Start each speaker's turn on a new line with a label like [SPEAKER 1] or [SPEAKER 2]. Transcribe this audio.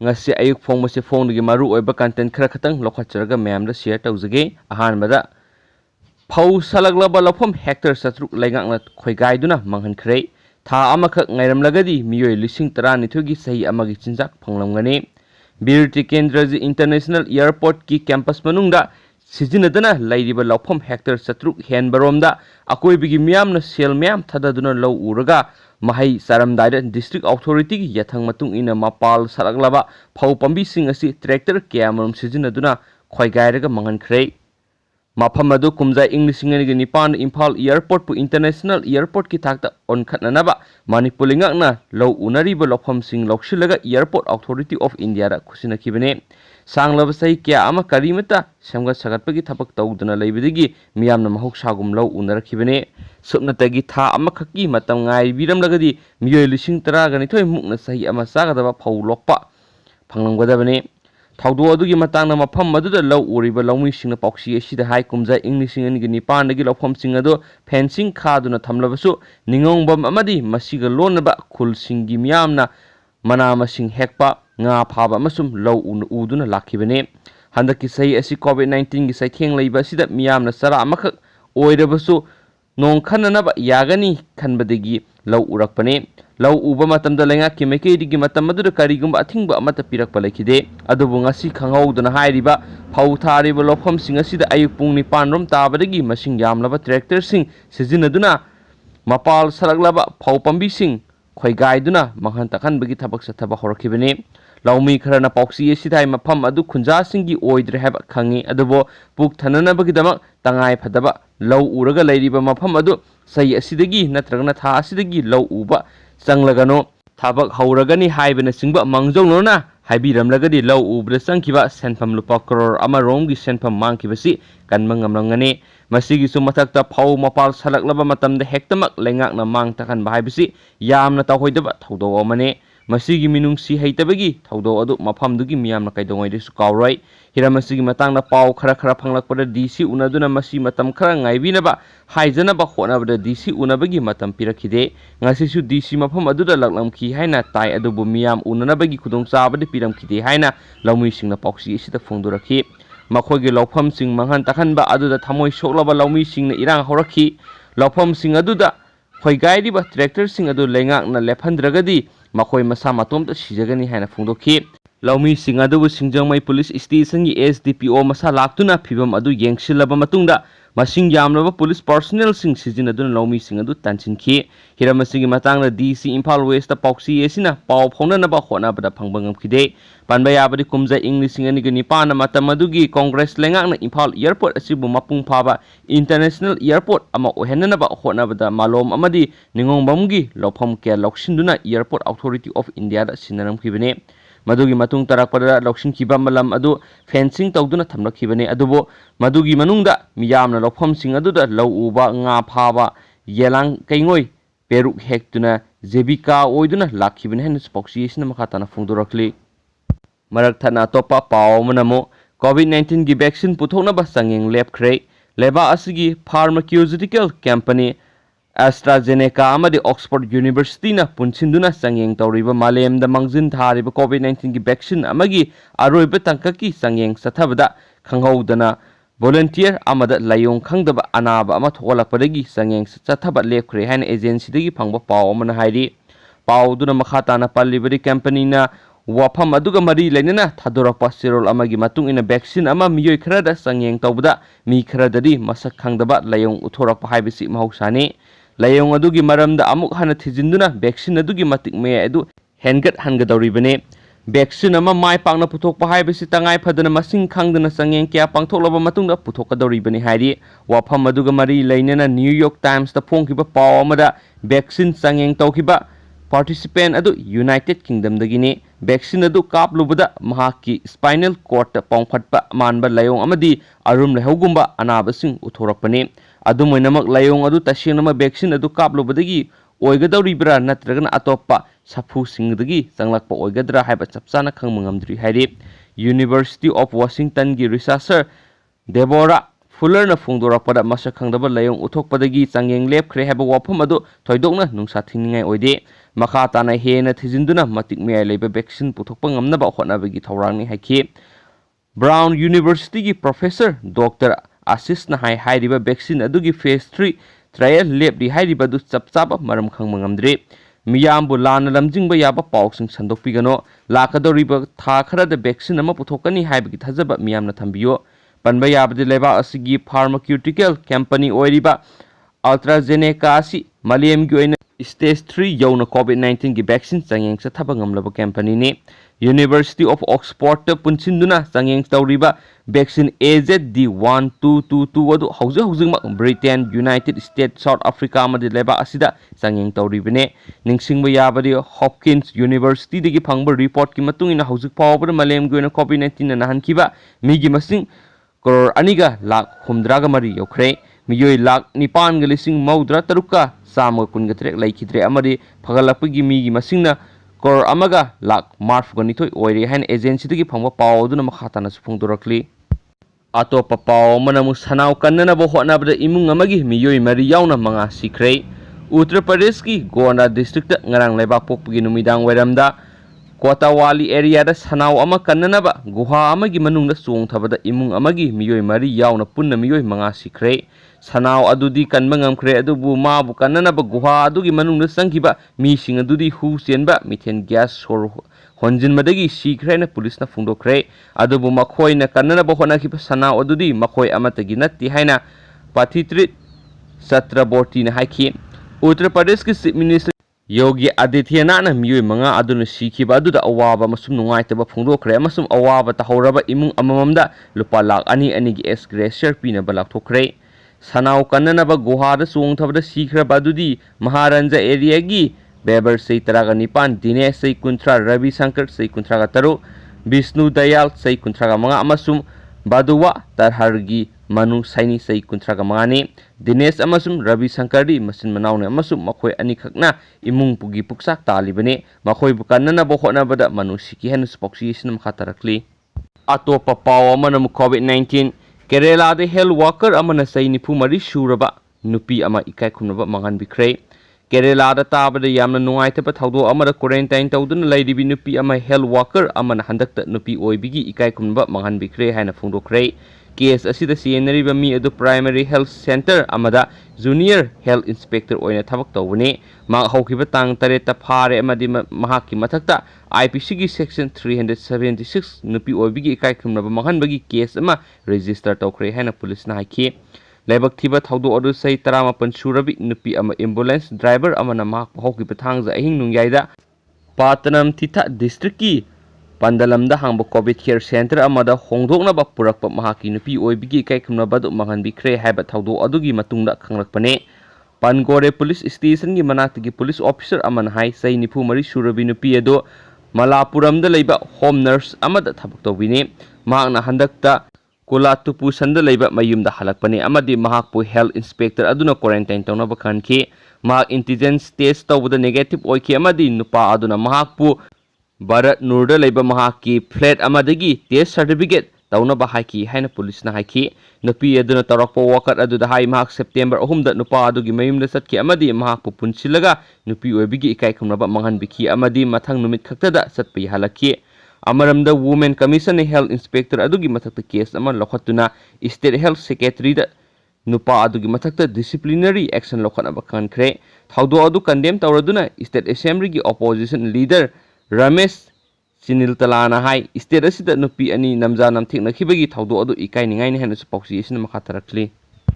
[SPEAKER 1] ngasi ayuk phongmase phongi maru oiba content khara khatang lokhatcharaga mayam da share tawjage ahanbada phau Satlaklaba Laupham Hector Leingakna thugaiduna manghankhre tha amakak ngairamlagadi miyoi lising 12 gi sahi amagi chinjak phanglamgani Birti Kendraji International Airport ki campus manungda Sijinadana Laidiba Laupham Hector Henbaromda akoibigi miyamna sel miyam thadaduna law uraga mahai saramdaida district authority gi yathang matung ina mapal Satlaklaba phau pambi sing asi tractor kamarum sijinaduna khoigairaga manghankhre mafam adu kumjai inglisingani gi nipan Imphal Airport pu international airport ki thakta onkhatnanaba Manipur Leingakna law unariba laupham sing lokshilaga Airport Authority of India ra khusina kibane sanglaba sai kya ama karimata samga sagatpagi thapak tawduna leibidigi miyamna mahok sagum law unarakibane supnatagi tha ama khaki matam ngai biramlagadi miyoi lising 12 mukna sahi ama sagadaba phau lokpa phanglamgadabane thawdo adugi matangna mafam maduda law uriba lawmi singna pauksi asida hai kumja inglising ani gi nipan dagi lawpham sing ado fencing khaduna thamlabasu ningongbam amadi masiga lonaba khul singi miyamna mana masing hekpa nga phaba masum law uduna lakhibane handaki sahi asi COVID-19 gi saitheng leiba sida miyamna sara amakak oirabasu nong khananaba yagani khanbadegi law urakpane law uba matamda Leingakki maikeidigi matam madura karigumba athingba amata pirakpa lekhide adubu ngasi khanghauduna hairiba phau thariba laupham sing asida ayuk pung 9 rom tabadagi masing yamlaba tractor sing sijinaduna mapal Satlaklaba phau pambi sing khoigaiduna manghan takhanbagi thabak sathaba horakibane laumi kharana pauksi asidai mafam adu khunja singgi oidre haba khangi adubo puk thananabagi damak tangai phadaba law uraga leiriba mafam adu sai asidagi natragna tha asidagi law uba changlagano thabak hauragani haibana singba mangjolona haibiramlagadi law ubra changkiba senpham lupa crore ama romgi senpham mangkibasi kanmangamrangani masigi su mathakta phau mapal Satlaklaba matamda hektamak Leingakna mang takhan bahaibasi yamna tawhoidaba thawdo amane masigi minungsi heitabagi thawdo adu mafamdugi miyamna kaidongoi su kauroi hiramasigi matangna pau khara phanglakpada DC unaduna masi matam khara ngaibinaba haijanaba honabada DC unabagi matam pirakhide ngasisu DC mafam aduda laklamki haina tai adubu miyam unanabagi khudong chabadi piramkhide haina lawmi singna pauksi sida phongdorakhi makhogi laupham sing manghan takhanba aduda thamoi soklaba lawmi singna irang horakhi laupham sing aduda khoigairiba tractor sing adu Leingakna lephandragadi makhoi masa matomta sijagani haina phongdokhi lawmi sing adu singjangmai police station gi SDPO masa laktuna phibam adu yengsilaba matungda masing yamlaba police personnel sing sijinaduna lawmi sing adu tanchinki hiramasigi matangna DC Imphal West ta pauksi esina pau phonanaba honabada phangbangamkhide panbayabadi kumja inglising ani gani pana matamadugi Congress Leingakna Imphal Airport asibu mapung phaba international airport ama ohenanaba honabada malom amadi ningongbamgi laupham ke lokshinduna Airport Authority of India da sinaramkhibane madugi matung tarakpada lokshin kiba malam adu fencing tawduna thamlakhibane adubo madugi manungda miyamna laupham sing aduda law uba nga phaba yelang kaingoi peruk hektuna jebika oiduna lakhibane hen spoksi esina makhatana phongdorakli marak thana topa paw manamo COVID-19 gi vaccine puthokna ba sangeng lepkhre leba asigi pharmaceutical company AstraZeneca amadi Oxford University na punsinduna sangeng tawriba malemda mangjin thariba COVID-19 gi vaccine amagi aroiba tangkaki sangeng sathabada khanghaudana volunteer amada layong khangdaba anaba ama thokolakpadagi sangeng sathaba lepkhre haina agency dagi phangba paw amana hairi pawduna makhatana pallibadi company na wafam aduga mari lainana thadorakpa sirol amagi matung ina vaccine ama miyoi kharada sangeng tawbada mi kharadadi masak khangdaba layong uthorakpa haibisi mahausani layong adugi maramda amuk hana thijinduna vaccine adugi matik me adu hengat hangadawribane vaccine ama mai pangna puthokpa haibisi tangai phadana masing khangdana sangeng kya pangthoklaba matungda puthokadawribane hairi wafam aduga mari lainana New York Times ta phongkiba paw amada vaccine sangeng tawkiba participant adu United Kingdom dagini vaccine adu kaplubada mahaki spinal cord pongkhatpa manba layong amadi arum lehogumba anabasing uthorakpane adu moinamak layong adu tasyenama vaccine adu kaplubadagi oigadawribra natragana atoppa sapu singdagi changlakpa oigadra haiba chapchana khangmangamdri hairi University of Washington gi researcher Deborah Fuller na phongdorakpada masak khangdaba layong uthokpadagi changeng lepkhre haba wafam adu thoidokna nungsa thingningai oide makha tana hena thijinduna matik miyai leiba vaccine puthokpa ngamnaba hotnabagi thawrangni haikhi Brown University ki Professor Dr. Ashish na hairiba vaccine adugi phase 3 trial lab di hairiba du chapchaba maram khangma ngamdre miyambu lana lamjingba yaba pausing sandokpigano lakadoriba tha kharada vaccine ama puthokani haibagi thajaba miyamna thambiyo panba yabadi leba asigi pharmaceutical company oiriba AstraZeneca asi malemgi oina stage 3 yauna COVID-19 ki vaccine changeng chathaba ngamlaba company ni University of Oxford ta punsinduna changeng tawriba vaccine AZD1222 adu hauji Britain United States South Africa amadi leba asida changeng tawribane ningsingba yabadi Hopkins University digi phangba report ki matungina haujik pawbra malemgi oina COVID-19 na hankiba migi masing crore aniga lakh humdraga mari yokre miyoi lakh nipan ga lising maudra taruka sama kunga trek laikidre amadi phagalapagi migi masingna crore amaga lakh marf ga nithoi oire han agency digi phangba pawduna makhatana sufungdorakli atopa paw manamu sanau kannana bo hotnabda imung amagi miyoi mari yauna manga sikre Uttar Pradesh ki Gonda district ta ngarang lebak pokpagi numidang weramda Kotawali area da sanau ama kannanaba guha amagi manungda chongthabada imung amagi miyoi mari yauna punna miyoi manga sikre sanau adudi kanba ngamkhre adubu mabu kannanaba guha adugi manungda sangkiba mising adudi hu chenba methane gas sor honjinmadagi sikre na police na phungdokre adubu makhoi na kannanaba honakhiba sanau adudi makhoi amatagi natti haina pathitrit satraborti na haikhi Uttar Pradesh ki chief minister Yogi Adityanath na miyoi manga aduna sikhiba aduda awaba masum nungaitaba phungdokre amasum awaba tahoraba imung amamamda lupa lakh ani gi ex gracier pina balak thokre sanau kannanaba guhada chongthabada sikhra badudi Maharanja area gi Beber sei taraga nipan Dinesh sei kuntra Ravi Shankar sei kuntra ga taru Vishnu Dayal sei kuntra ga manga amasum Baduwa tarhargi Manu Saini sei kuntra ga manga ni Dinesh amasum Ravi Shankar di masin manaune amasum makhoi ani khakna imung pugi puksak talibane makhoi bukanna bo hona bada Manu Siki hen spokesperson khatarakli atopa paw amana COVID-19 Kerala de health worker amana sei nifu mari shuraba nupi ama ikai khumnaba mangan bikre Kerala da tabada yamna nungaitaba thawdo amara quarantine tawduna laidibi nupi ama health worker amana handakta nupi oibigi ikai khumnaba mangan bikre haina phungdokre case asida sienariba mi adu primary health center amada junior health inspector oina thabak tawbane ma haukiba tang tareta phare amadi mahaki mathakta IPC gi section 376 nupi oibigi ikai khumnaba manganbagi case ama register tawkhre haina police na haiki Lebak thiba thawdo odu sei 18 surabi nupi ama ambulance driver amana mahak haukiba thangza ahing nungyaida Patnam Thitha district ki Pandalamda hangba COVID care center amada hongdoknaba purakpa mahaki nupi oibigi kai khumnaba du mangan bikre haiba thawdo adugi matungda khangrakpane Pangore police station gi manaktagi police officer amana hai sei nifu mari surabi nupi edo Malapuramda leiba home nurse amada thabak tawbine mahakna handakta Kolatupu sanda leiba mayumda halakpane amadi mahakpu health inspector aduna quarantine tawnaba khanki mahak intelligence test tawbada negative oiki amadi nupa aduna mahakpu Bharat Nurda leiba mahaki flat amadagi test certificate tawnaba haiki haina police na haiki nupi aduna tarakpa wakat aduda hai mahak September 3 da nupa adugi mayumda satki amadi mahakpu punsilaga nupi oibigi ikai khumnaba manghan biki amadi mathang numit khaktada satpai halaki Amaramda Women Commission Health Inspector adugi mathakta case ama lokhatuna State Health Secretary da nupa adugi mathakta disciplinary action lokhatnaba khankhre thawdo adu condemn tawraduna State Assembly gi opposition leader Ramesh Siniltalana hai State asida nupi ani namja namthik nakhibagi thawdo adu ikai ningai ni hena spokesperson makha tarakli